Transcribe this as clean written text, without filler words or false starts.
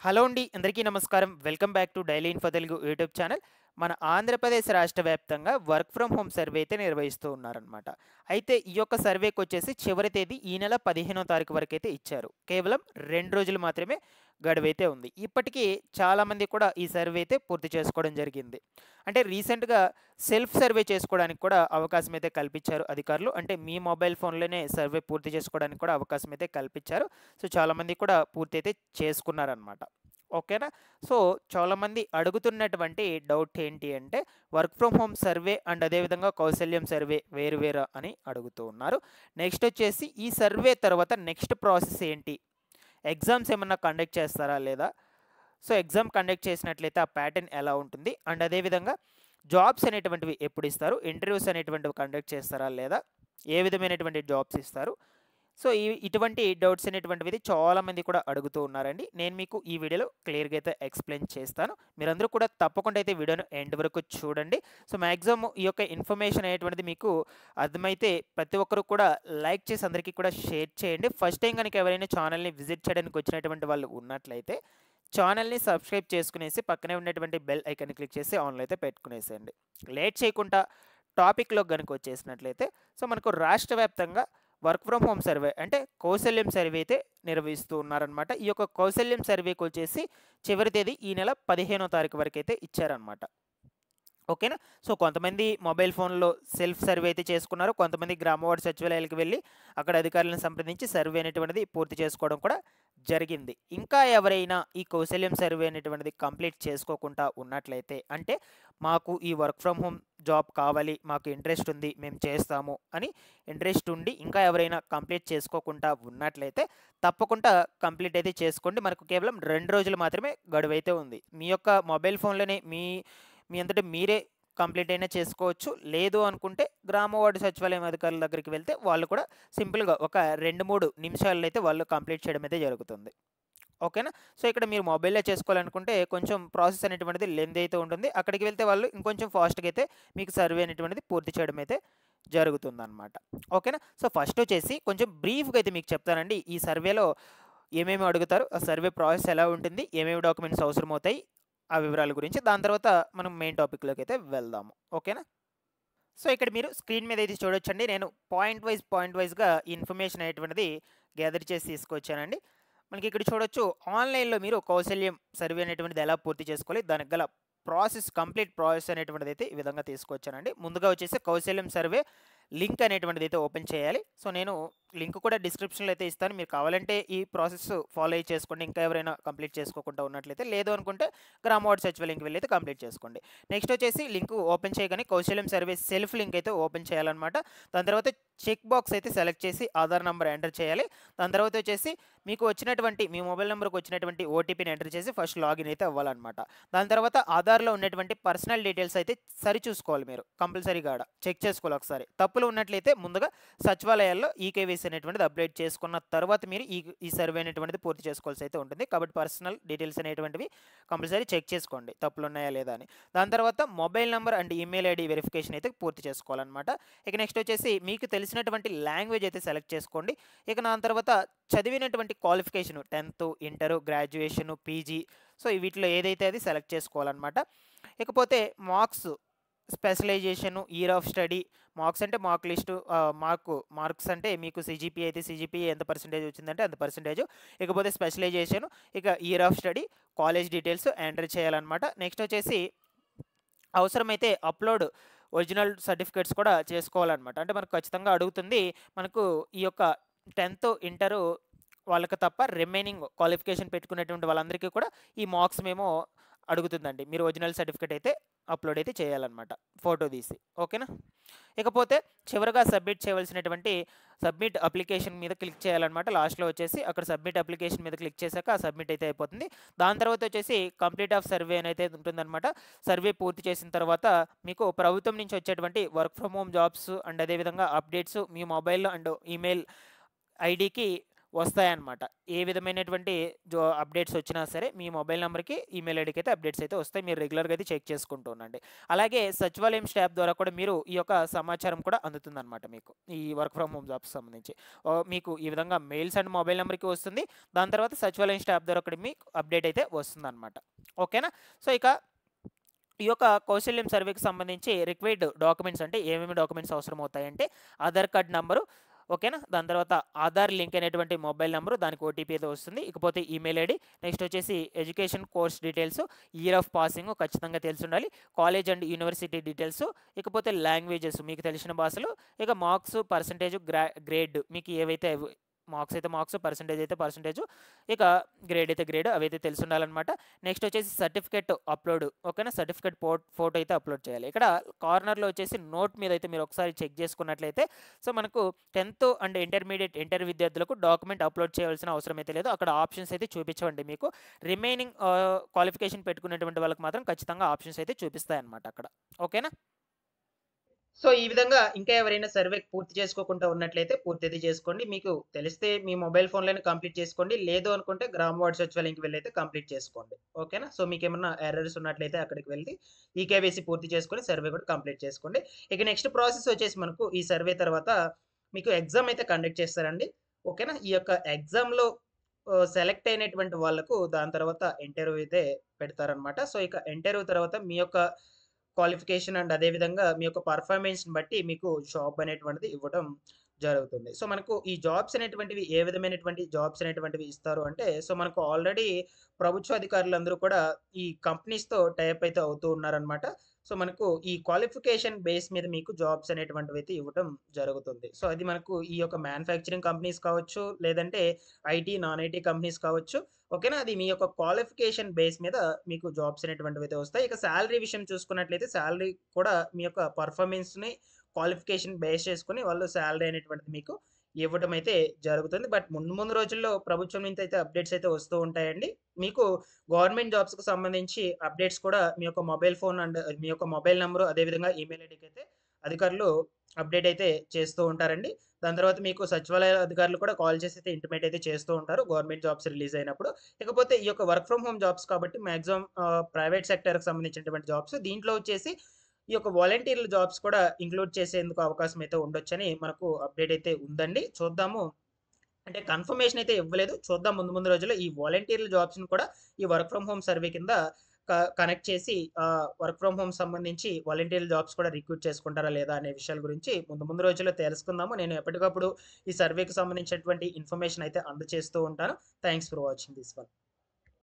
Hello అండి. అందరికీ నమస్కారం. Welcome back to daily info Telugu YouTube channel. మన ఆంధ్రప్రదేశ్ రాష్ట్ర వ్యాప్తంగా వర్క్ ఫ్రమ్ హోమ్ సర్వే అయితే నిర్వహిస్తూ ఉన్నారనమాట. అయితే ఈ యొక్క సర్వేకొచ్చేసి చివరి తేదీ ఈ నెల 15వ తారీఖు వరకైతే ఇచ్చారు. కేవలం 2 రోజులు మాత్రమే గడువైతే ఉంది. ఇప్పటికీ చాలామంది కూడా ఈ సర్వే అయితే పూర్తి చేసుకోవడం జరిగింది. అంటే రీసెంట్‌గా సెల్ఫ్ సర్వే చేసుకోవడానికి కూడా అవకాశం అయితే కల్పించారు అధికారులు. అంటే మీ మొబైల్ ఫోన్‌లోనే సర్వే పూర్తి చేసుకోవడానికి కూడా అవకాశం అయితే కల్పించారు. సో, చాలామంది కూడా పూర్తి అయితే చేసుకున్నారనమాట. ఓకేనా? సో, చాలామంది అడుగుతున్నటువంటి డౌట్ ఏంటి అంటే, work from home survey and అదేవిధంగా కౌశల్యం సర్వే వేరు వేరా అని అడుగుతూ ఉన్నారు. నెక్స్ట్ వచ్చేసి ఈ సర్వే తర్వాత నెక్స్ట్ ప్రాసెస్ ఏంటి? ఎగ్జామ్స్ ఏమన్నా కండక్ట్ చేస్తారా లేదా? సో, ఎగ్జామ్ కండక్ట్ చేసినట్లయితే ఆ ప్యాటర్న్ ఎలా ఉంటుంది? అండ్ అదేవిధంగా జాబ్స్ అనేటువంటివి ఎప్పుడు ఇస్తారు? ఇంటర్వ్యూస్ అనేటువంటివి కండక్ట్ చేస్తారా లేదా? ఏ విధమైనటువంటి జాబ్స్ ఇస్తారు? సో, ఇటువంటి డౌట్స్ అనేటువంటివి చాలామంది కూడా అడుగుతూ ఉన్నారండి. నేను మీకు ఈ వీడియోలో క్లియర్‌గా అయితే ఎక్స్‌ప్లెయిన్ చేస్తాను. మీరందరూ కూడా తప్పకుండా అయితే వీడియోను ఎండ్ వరకు చూడండి. సో, మాక్సిమం ఈ యొక్క ఇన్ఫర్మేషన్ అనేటువంటిది మీకు అర్థమైతే ప్రతి ఒక్కరు కూడా లైక్ చేసి అందరికీ కూడా షేర్ చేయండి. ఫస్ట్ టైం గనుక ఎవరైనా ఛానల్‌ని విజిట్ చేయడానికి వచ్చినటువంటి వాళ్ళు ఉన్నట్లయితే ఛానల్‌ని సబ్స్క్రైబ్ చేసుకునేసి పక్కనే ఉన్నటువంటి బెల్ ఐకాన్‌ని క్లిక్ చేసి ఆన్‌లో అయితే పెట్టుకునేసేయండి. లేట్ చేయకుండా టాపిక్‌లోకి గనుక వచ్చేసినట్లయితే సో, మనకు రాష్ట్ర వ్యాప్తంగా వర్క్ ఫ్రమ్ హోమ్ సర్వే అంటే కౌశల్యం సర్వే అయితే నిర్వహిస్తూ ఉన్నారనమాట. ఈ యొక్క కౌశల్యం సర్వేకి వచ్చేసి చివరి తేదీ ఈ నెల 15వ తారీఖు వరకైతే ఇచ్చారనమాట. ఓకేనా? సో, కొంతమంది మొబైల్ ఫోన్‌లో సెల్ఫ్ సర్వే అయితే చేసుకున్నారు. కొంతమంది గ్రామ వార్డు సచివాలయాలకు వెళ్లి అక్కడ అధికారులను సంప్రదించి సర్వే అనేటువంటిది పూర్తి చేసుకోవడం కూడా జరిగింది. ఇంకా ఎవరైనా ఈ కౌశల్యం సర్వే అనేటువంటిది కంప్లీట్ చేసుకోకుండా ఉన్నట్లయితే అంటే మాకు ఈ వర్క్ ఫ్రమ్ హోమ్ జాబ్ కావాలి, మాకు ఇంట్రెస్ట్ ఉంది, మేము చేస్తాము అని ఇంట్రెస్ట్ ఉండి ఇంకా ఎవరైనా కంప్లీట్ చేసుకోకుండా ఉన్నట్లయితే తప్పకుండా కంప్లీట్ అయితే చేసుకోండి. మనకు కేవలం 2 రోజులు మాత్రమే గడువైతే ఉంది. మీ యొక్క మొబైల్ ఫోన్‌లోనే మీ అంతట మీరే కంప్లీట్ అయినా చేసుకోవచ్చు. లేదు అనుకుంటే గ్రామ వార్డు సచివాలయం అధికారుల దగ్గరికి వెళ్తే వాళ్ళు కూడా సింపుల్‌గా ఒక 2, 3 నిమిషాల్లో అయితే వాళ్ళు కంప్లీట్ చేయడం అయితే జరుగుతుంది. ఓకేనా? సో, ఇక్కడ మీరు మొబైల్‌లో చేసుకోవాలనుకుంటే కొంచెం ప్రాసెస్ అనేటువంటిది లెంతీ అయితే ఉంటుంది. అక్కడికి వెళ్తే వాళ్ళు ఇంకొంచెం ఫాస్ట్‌గా అయితే మీకు సర్వే అనేటువంటిది పూర్తి చేయడం అయితే జరుగుతుందనమాట. ఓకేనా? సో, ఫస్ట్ వచ్చేసి కొంచెం బ్రీఫ్‌గా అయితే మీకు చెప్తానండి. ఈ సర్వేలో ఏమేమి అడుగుతారు? ఆ సర్వే ప్రాసెస్ ఎలా ఉంటుంది? ఏమేమి డాక్యుమెంట్స్ అవసరమవుతాయి? ఆ వివరాల గురించి. దాని తర్వాత మనం మెయిన్ టాపిక్‌లోకి అయితే వెళ్దాము. ఓకేనా? సో, ఇక్కడ మీరు స్క్రీన్ మీద అయితే చూడొచ్చండి. నేను పాయింట్ వైస్‌గా ఇన్ఫర్మేషన్ అనేటువంటిది గ్యాదర్ చేసి తీసుకొచ్చానండి. మనకి ఇక్కడ చూడొచ్చు ఆన్‌లైన్‌లో మీరు కౌశల్యం సర్వే అనేటువంటిది ఎలా పూర్తి చేసుకోవాలి? దానికి గల కంప్లీట్ ప్రాసెస్ అనేటువంటిదైతే ఈ విధంగా తీసుకొచ్చానండి. ముందుగా వచ్చేసి కౌశల్యం సర్వే లింక్ అనేటువంటిదైతే ఓపెన్ చేయాలి. సో, నేను లింక్ కూడా డిస్క్రిప్షన్‌లో అయితే ఇస్తాను. మీరు కావాలంటే ఈ ప్రాసెస్ ఫాలో అయ్యి చేసుకోండి. ఇంకా ఎవరైనా కంప్లీట్ చేసుకోకుండా ఉన్నట్లయితే. లేదు అనుకుంటే గ్రామ వార్డ్ సచివాలయంకి వెళ్లి అయితే కంప్లీట్ చేసుకోండి. నెక్స్ట్ వచ్చేసి లింక్ ఓపెన్ చేయగానే కౌశల్యం సర్వే సెల్ఫ్ లింక్ అయితే ఓపెన్ చేయాలన్నమాట. దాని తర్వాత చెక్ బాక్స్ అయితే సెలెక్ట్ చేసి ఆధార్ నంబర్ ఎంటర్ చేయాలి. దాని తర్వాత వచ్చేసి మీకు వచ్చినటువంటి మీ మొబైల్ నంబర్‌కి వచ్చినటువంటి ఓటీపీని ఎంటర్ చేసి ఫస్ట్ లాగిన్ అయితే అవ్వాలన్నమాట. దాని తర్వాత ఆధార్‌లో ఉన్నటువంటి పర్సనల్ డీటెయిల్స్ అయితే సరిచూసుకోవాలి మీరు. కంపల్సరీగా చెక్ చేసుకోవాలి ఒకసారి. తప్పులు ఉన్నట్లయితే ముందుగా సచివాలయాల్లో ఈకేవైసీ అనేటువంటిది అప్డేట్ చేసుకున్న తర్వాత మీరు ఈ సర్వే అనేటువంటిది పూర్తి చేసుకోవాల్సి అయితే ఉంటుంది. కాబట్టి పర్సనల్ డీటెయిల్స్ అనేటువంటివి కంపల్సరీ చెక్ చేసుకోండి. తప్పులు ఉన్నాయా లేదా అని. దాని తర్వాత mobile number and email ID verification అయితే పూర్తి చేసుకోవాలన్నమాట. ఇక నెక్స్ట్ వచ్చేసి మీకు తెలిసినటువంటి లాంగ్వేజ్ అయితే సెలెక్ట్ చేసుకోండి. ఇక దాని తర్వాత చదివినటువంటి క్వాలిఫికేషన్ 10థ్, ఇంటర్, గ్రాడ్యుయేషన్, పీజీ సో, వీటిలో ఏదైతే అది సెలెక్ట్ చేసుకోవాలన్నమాట. ఇకపోతే marks specialisation, year of study, marks అంటే మార్క్ లిస్టు మార్క్స్ అంటే మీకు సీజీపీఏ అయితే సీజీపీఏ ఎంత పర్సెంటేజ్ వచ్చిందంటే అంత పర్సెంటేజు. ఇకపోతే స్పెషలైజేషను, ఇక year of study, college details enter చేయాలన్నమాట. నెక్స్ట్ వచ్చేసి అవసరమైతే అప్‌లోడ్ ఒరిజినల్ సర్టిఫికేట్స్ కూడా చేసుకోవాలన్నమాట. అంటే మనకు ఖచ్చితంగా అడుగుతుంది. మనకు ఈ యొక్క 10థ్, ఇంటరు వాళ్ళకి తప్ప రిమైనింగ్ క్వాలిఫికేషన్ పెట్టుకున్నటువంటి వాళ్ళందరికీ కూడా ఈ మార్క్స్ మెమో అడుగుతుందండి. మీరు ఒరిజినల్ సర్టిఫికేట్ అయితే అప్‌లోడ్ అయితే చేయాలన్నమాట. ఫోటో తీసి. ఓకేనా? ఇకపోతే చివరగా సబ్మిట్ చేయవలసినటువంటి సబ్మిట్ అప్లికేషన్ మీద క్లిక్ చేయాలన్నమాట. లాస్ట్‌లో వచ్చేసి అక్కడ సబ్మిట్ అప్లికేషన్ మీద క్లిక్ చేశాక సబ్మిట్ అయితే అయిపోతుంది. దాని తర్వాత వచ్చేసి కంప్లీట్ ఆఫ్ సర్వే అనైతే ఉంటుందన్నమాట. సర్వే పూర్తి చేసిన తర్వాత మీకు ప్రభుత్వం నుంచి వచ్చేటువంటి work from home jobs and అదేవిధంగా అప్డేట్స్ మీ మొబైల్‌లో అండ్ ఈమెయిల్ ఐడీకి వస్తాయన్నమాట. ఏ విధమైనటువంటి అప్డేట్స్ వచ్చినా సరే మీ మొబైల్ నంబర్‌కి, ఈమెయిల్ ఐడీకి అయితే అప్డేట్స్ అయితే వస్తాయి. మీరు రెగ్యులర్‌గా అయితే చెక్ చేసుకుంటూ ఉండండి. అలాగే సచివాలయం స్టాఫ్ ద్వారా కూడా మీరు ఈ యొక్క సమాచారం కూడా అందుతుందన్నమాట మీకు. ఈ వర్క్ ఫ్రమ్ హోమ్ జాబ్స్‌కి సంబంధించి. మీకు ఈ విధంగా మెయిల్స్ అండ్ మొబైల్ నంబర్‌కి వస్తుంది. దాని తర్వాత సచివాలయం స్టాఫ్ ద్వారా కూడా మీకు అప్డేట్ అయితే వస్తుందన్నమాట. ఓకేనా? సో, ఇక ఈ యొక్క కౌశల్యం సర్వేకి సంబంధించి రిక్వైర్డ్ డాక్యుమెంట్స్ అంటే ఏమేమి డాక్యుమెంట్స్ అవసరమవుతాయంటే ఆధార్ కార్డ్ నంబరు, ఓకేనా? దాని తర్వాత ఆధార్ లింక్ అయినటువంటి మొబైల్ నంబరు, దానికి ఓటీపీ అయితే వస్తుంది. ఇకపోతే ఈమెయిల్ ఐడి, నెక్స్ట్ వచ్చేసి education course details, year of passing ఖచ్చితంగా తెలిసి ఉండాలి. కాలేజ్ అండ్ యూనివర్సిటీ డీటెయిల్స్, ఇకపోతే లాంగ్వేజెస్ మీకు తెలిసిన భాషలు, ఇక మార్క్స్, పర్సంటేజ్, గ్రేడ్ మీకు ఏవైతే మార్క్స్ అయితే మార్క్స్, పర్సంటేజ్ అయితే పర్సంటేజ్, ఇక గ్రేడ్ అయితే గ్రేడ్ అవైతే తెలిసి ఉండాలన్నమాట. నెక్స్ట్ వచ్చేసి సర్టిఫికేట్ అప్లోడ్, ఓకేనా? సర్టిఫికేట్ ఫోటో అయితే అప్లోడ్ చేయాలి. ఇక్కడ కార్నర్లో వచ్చేసి నోట్ మీద అయితే మీరు ఒకసారి చెక్ చేసుకున్నట్లయితే సో మనకు 10th అండ్ ఇంటర్మీడియట్ ఇంటర్ విద్యార్థులకు డాక్యుమెంట్ అప్లోడ్ చేయాల్సిన అవసరం అయితే లేదు. అక్కడ ఆప్షన్స్ అయితే చూపించవండి మీకు. రిమైనింగ్ క్వాలిఫికేషన్ పెట్టుకున్నటువంటి వాళ్ళకి మాత్రం ఖచ్చితంగా ఆప్షన్స్ అయితే చూపిస్తాయన్నమాట అక్కడ. ఓకేనా? సో, ఈ విధంగా ఇంకా ఎవరైనా సర్వే పూర్తి చేసుకోకుండా ఉన్నట్లయితే పూర్తి అయితే చేసుకోండి. మీకు తెలిస్తే మీ మొబైల్ ఫోన్‌లోనే కంప్లీట్ చేసుకోండి. లేదు అనుకుంటే గ్రామ వార్డ్ సచివాలయంకి వెళ్లి అయితే కంప్లీట్ చేసుకోండి. ఓకేనా? సో, మీకేమన్నా ఎర్రర్స్ ఉన్నట్లయితే అక్కడికి వెళ్లి ఈకేవైసీ పూర్తి చేసుకొని సర్వే కూడా కంప్లీట్ చేసుకోండి. ఇక నెక్స్ట్ ప్రాసెస్ వచ్చేసి మనకు ఈ సర్వే తర్వాత మీకు ఎగ్జామ్ అయితే కండక్ట్ చేస్తారండి. ఓకేనా? ఈ యొక్క ఎగ్జామ్‌లో సెలెక్ట్ అయినటువంటి వాళ్ళకు దాని తర్వాత ఇంటర్వ్యూ అయితే పెడతారనమాట. సో, ఇక ఇంటర్వ్యూ తర్వాత మీ యొక్క క్వాలిఫికేషన్ అండ్ అదే విధంగా మీ యొక్క పర్ఫార్మెన్స్‌ని బట్టి మీకు జాబ్ అనేటువంటిది ఇవ్వడం జరుగుతుంది. సో, మనకు ఈ జాబ్స్ అనేటువంటివి ఏ విధమైనటువంటి జాబ్స్ అనేటువంటివి ఇస్తారు అంటే, సో, మనకు ఆల్రెడీ ప్రభుత్వ అధికారులందరూ కూడా ఈ కంపెనీస్‌తో టై అప్ అయితే అవుతూ ఉన్నారనమాట. సో, మనకు ఈ క్వాలిఫికేషన్ బేస్ మీద మీకు జాబ్స్ అనేటువంటివైతే ఇవ్వటం జరుగుతుంది. సో, అది మనకు ఈ యొక్క మ్యానుఫ్యాక్చరింగ్ కంపెనీస్ కావచ్చు, లేదంటే ఐటీ, నాన్ ఐటీ కంపెనీస్ కావచ్చు. ఓకేనా? అది మీ యొక్క క్వాలిఫికేషన్ బేస్ మీద మీకు జాబ్స్ అనేటువంటివైతే వస్తాయి. ఇక సాలరీ విషయం చూసుకున్నట్లయితే సాలరీ కూడా మీ యొక్క పర్ఫార్మెన్స్‌ని, క్వాలిఫికేషన్ బేస్ చేసుకొని వాళ్ళు సాలరీ అనేటువంటిది మీకు ఇవ్వడం అయితే జరుగుతుంది. బట్ ముందు ముందు రోజుల్లో ప్రభుత్వం నుంచి అయితే అప్డేట్స్ అయితే వస్తూ ఉంటాయండి. మీకు గవర్నమెంట్ జాబ్స్‌కి సంబంధించి అప్డేట్స్ కూడా మీ యొక్క మొబైల్ ఫోన్ అండ్ మీ యొక్క మొబైల్ నంబరు అదేవిధంగా ఈమెయిల్ ఐడీకి అయితే అధికారులు అప్డేట్ అయితే చేస్తూ ఉంటారండి. దాని తర్వాత మీకు సచివాలయ అధికారులు కూడా కాల్ చేసి అయితే ఇంటిమేట్ అయితే చేస్తూ ఉంటారు గవర్నమెంట్ జాబ్స్ రిలీజ్ అయినప్పుడు. ఇకపోతే ఈ యొక్క వర్క్ ఫ్రమ్ హోమ్ జాబ్స్ కాబట్టి మాక్సిమం ప్రైవేట్ సెక్టార్‌కి సంబంధించినటువంటి జాబ్స్. దీంట్లో వచ్చేసి ఈ యొక్క వాలంటీర్ల జాబ్స్ కూడా ఇంక్లూడ్ చేసేందుకు అవకాశం అయితే ఉండొచ్చని మనకు అప్డేట్ అయితే ఉందండి. చూద్దాము. అంటే కన్ఫర్మేషన్ అయితే ఇవ్వలేదు. చూద్దాం ముందు ముందు రోజుల్లో ఈ వాలంటీర్ల జాబ్స్‌ని కూడా ఈ వర్క్ ఫ్రమ్ హోమ్ సర్వే కింద కనెక్ట్ చేసి వర్క్ ఫ్రమ్ హోమ్ సంబంధించి వాలంటీర్ల జాబ్స్ కూడా రిక్రూట్ చేసుకుంటారా లేదా అనే విషయాల గురించి ముందు ముందు రోజుల్లో తెలుసుకుందాము. నేను ఎప్పటికప్పుడు ఈ సర్వేకి సంబంధించినటువంటి ఇన్ఫర్మేషన్ అయితే అందజేస్తూ ఉంటాను. Thanks for watching this one.